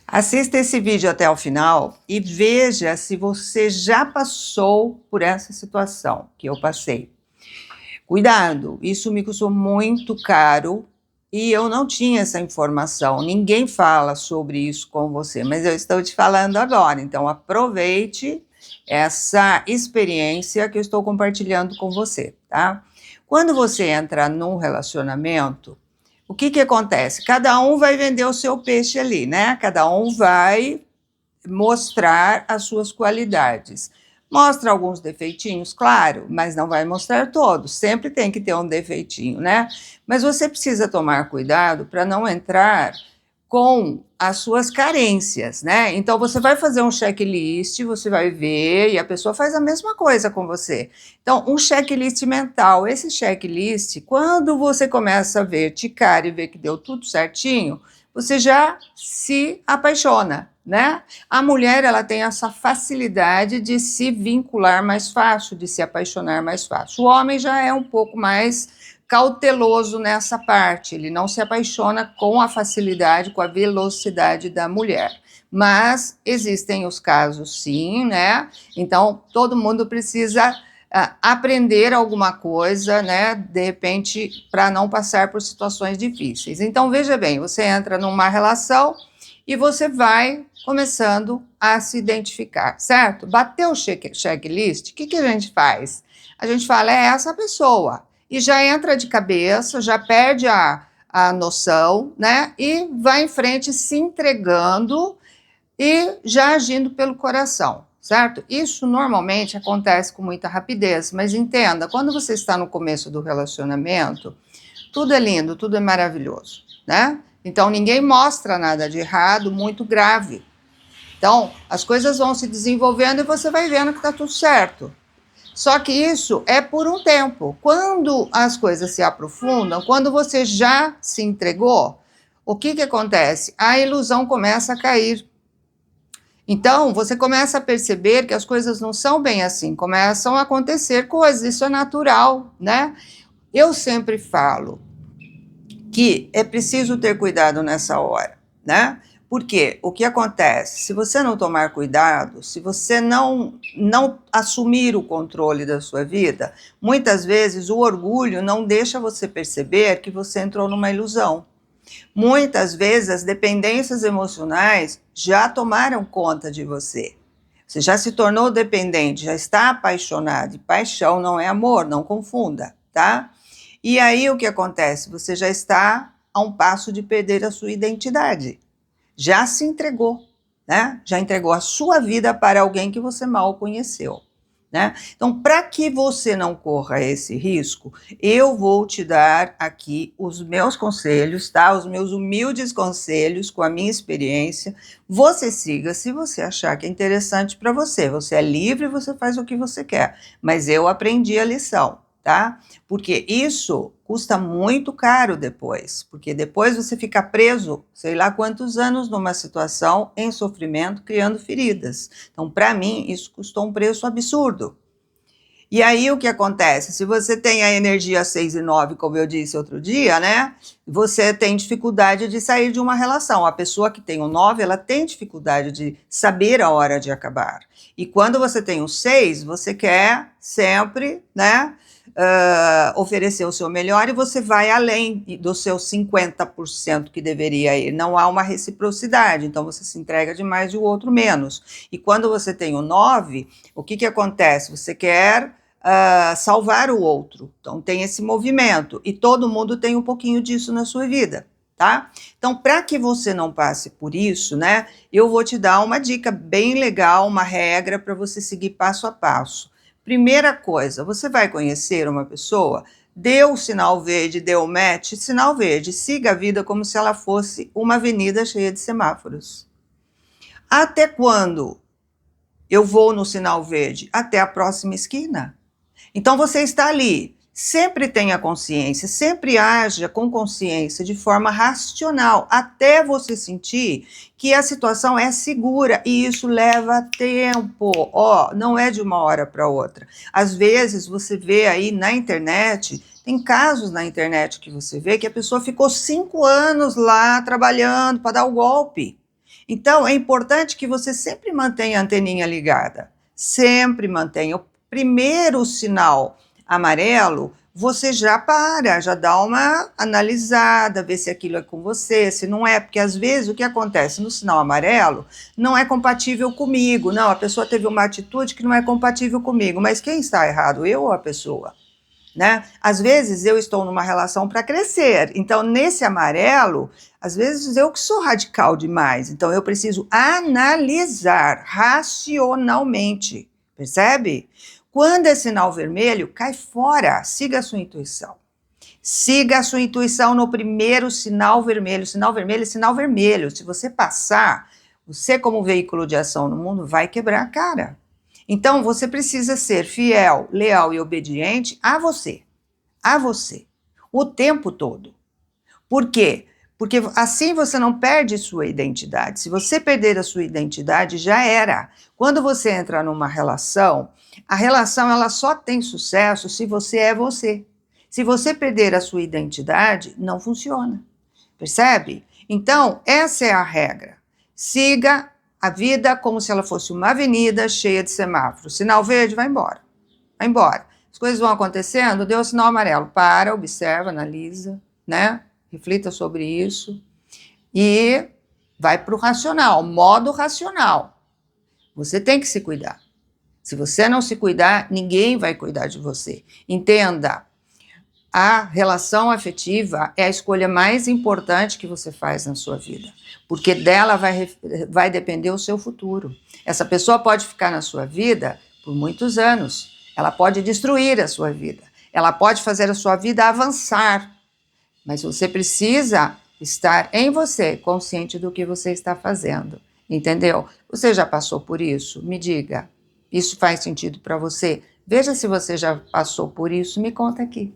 Assista esse vídeo até o final e veja se você já passou por essa situação que eu passei. Cuidado, isso me custou muito caro e eu não tinha essa informação. Ninguém fala sobre isso com você, mas eu estou te falando agora. Então aproveite essa experiência que eu estou compartilhando com você, tá? Quando você entra num relacionamento, o que acontece? Cada um vai vender o seu peixe ali, né? Cada um vai mostrar as suas qualidades. Mostra alguns defeitinhos, claro, mas não vai mostrar todos. Sempre tem que ter um defeitinho, né? Mas você precisa tomar cuidado para não entrar com as suas carências, né? Então você vai fazer um checklist, você vai ver e a pessoa faz a mesma coisa com você. Então, um checklist mental. Esse checklist, quando você começa a ver, ticar e ver que deu tudo certinho, você já se apaixona, né? A mulher, ela tem essa facilidade de se vincular mais fácil, de se apaixonar mais fácil. O homem já é um pouco mais cauteloso nessa parte, ele não se apaixona com a facilidade, com a velocidade da mulher. Mas existem os casos sim, né? Então, todo mundo precisa aprender alguma coisa, né? De repente, para não passar por situações difíceis. Então, veja bem, você entra numa relação e você vai começando a se identificar, certo? Bateu o checklist, o que a gente faz? A gente fala, é essa pessoa. E já entra de cabeça, já perde a noção, né? E vai em frente se entregando e já agindo pelo coração, certo? Isso normalmente acontece com muita rapidez, mas entenda, quando você está no começo do relacionamento, tudo é lindo, tudo é maravilhoso, né? Então ninguém mostra nada de errado, muito grave. Então as coisas vão se desenvolvendo e você vai vendo que está tudo certo. Só que isso é por um tempo. Quando as coisas se aprofundam, quando você já se entregou, o que acontece? A ilusão começa a cair. Então, você começa a perceber que as coisas não são bem assim, começam a acontecer coisas, isso é natural, né? Eu sempre falo que é preciso ter cuidado nessa hora, né? Porque o que acontece? Se você não tomar cuidado, se você não assumir o controle da sua vida, muitas vezes o orgulho não deixa você perceber que você entrou numa ilusão. Muitas vezes as dependências emocionais já tomaram conta de você. Você já se tornou dependente, já está apaixonado. E paixão não é amor, não confunda, tá? E aí o que acontece? Você já está a um passo de perder a sua identidade. Já se entregou, né? Já entregou a sua vida para alguém que você mal conheceu, né? Então, para que você não corra esse risco, eu vou te dar aqui os meus conselhos, tá? Os meus humildes conselhos com a minha experiência. Você siga se você achar que é interessante para você. Você é livre, você faz o que você quer. Mas eu aprendi a lição, tá? Porque isso custa muito caro depois, porque depois você fica preso, sei lá quantos anos numa situação em sofrimento, criando feridas. Então, para mim, isso custou um preço absurdo. E aí o que acontece? Se você tem a energia 6 e 9, como eu disse outro dia, né? Você tem dificuldade de sair de uma relação. A pessoa que tem o 9, ela tem dificuldade de saber a hora de acabar. E quando você tem o 6, você quer sempre, né? Oferecer o seu melhor e você vai além dos seus 50% que deveria ir. Não há uma reciprocidade, então você se entrega demais e o outro menos. E quando você tem o 9, o que acontece? Você quer salvar o outro, então tem esse movimento e todo mundo tem um pouquinho disso na sua vida, tá? Então, para que você não passe por isso, né, eu vou te dar uma dica bem legal, uma regra para você seguir passo a passo. Primeira coisa, você vai conhecer uma pessoa, deu o sinal verde, deu o match, sinal verde, siga a vida como se ela fosse uma avenida cheia de semáforos. Até quando eu vou no sinal verde? Até a próxima esquina. Então você está ali, sempre tenha consciência, sempre haja com consciência, de forma racional, até você sentir que a situação é segura, e isso leva tempo, não é de uma hora para outra. Às vezes você vê aí na internet, tem casos na internet que você vê que a pessoa ficou 5 anos lá trabalhando para dar o golpe. Então, é importante que você sempre mantenha a anteninha ligada. Sempre mantenha. O primeiro sinal amarelo, você já para, já dá uma analisada, vê se aquilo é com você, se não é, porque às vezes o que acontece no sinal amarelo não é compatível comigo. Não, a pessoa teve uma atitude que não é compatível comigo, mas quem está errado, eu ou a pessoa? Né? Às vezes eu estou numa relação para crescer, então nesse amarelo, às vezes eu que sou radical demais, então eu preciso analisar racionalmente, percebe? Quando é sinal vermelho, cai fora, siga a sua intuição. Siga a sua intuição no primeiro sinal vermelho. Sinal vermelho é sinal vermelho. Se você passar, você como veículo de ação no mundo vai quebrar a cara. Então, você precisa ser fiel, leal e obediente a você, o tempo todo. Por quê? Porque assim você não perde sua identidade. Se você perder a sua identidade, já era. Quando você entra numa relação, a relação ela só tem sucesso se você é você. Se você perder a sua identidade, não funciona. Percebe? Então, essa é a regra. Siga a vida como se ela fosse uma avenida cheia de semáforos. Sinal verde, vai embora. Vai embora. As coisas vão acontecendo, deu o sinal amarelo. Para, observa, analisa, né? Reflita sobre isso. E vai para o racional, modo racional. Você tem que se cuidar. Se você não se cuidar, ninguém vai cuidar de você. Entenda, a relação afetiva é a escolha mais importante que você faz na sua vida, porque dela vai depender o seu futuro. Essa pessoa pode ficar na sua vida por muitos anos, ela pode destruir a sua vida, ela pode fazer a sua vida avançar, mas você precisa estar em você, consciente do que você está fazendo, entendeu? Você já passou por isso? Me diga, isso faz sentido para você? Veja se você já passou por isso, me conta aqui.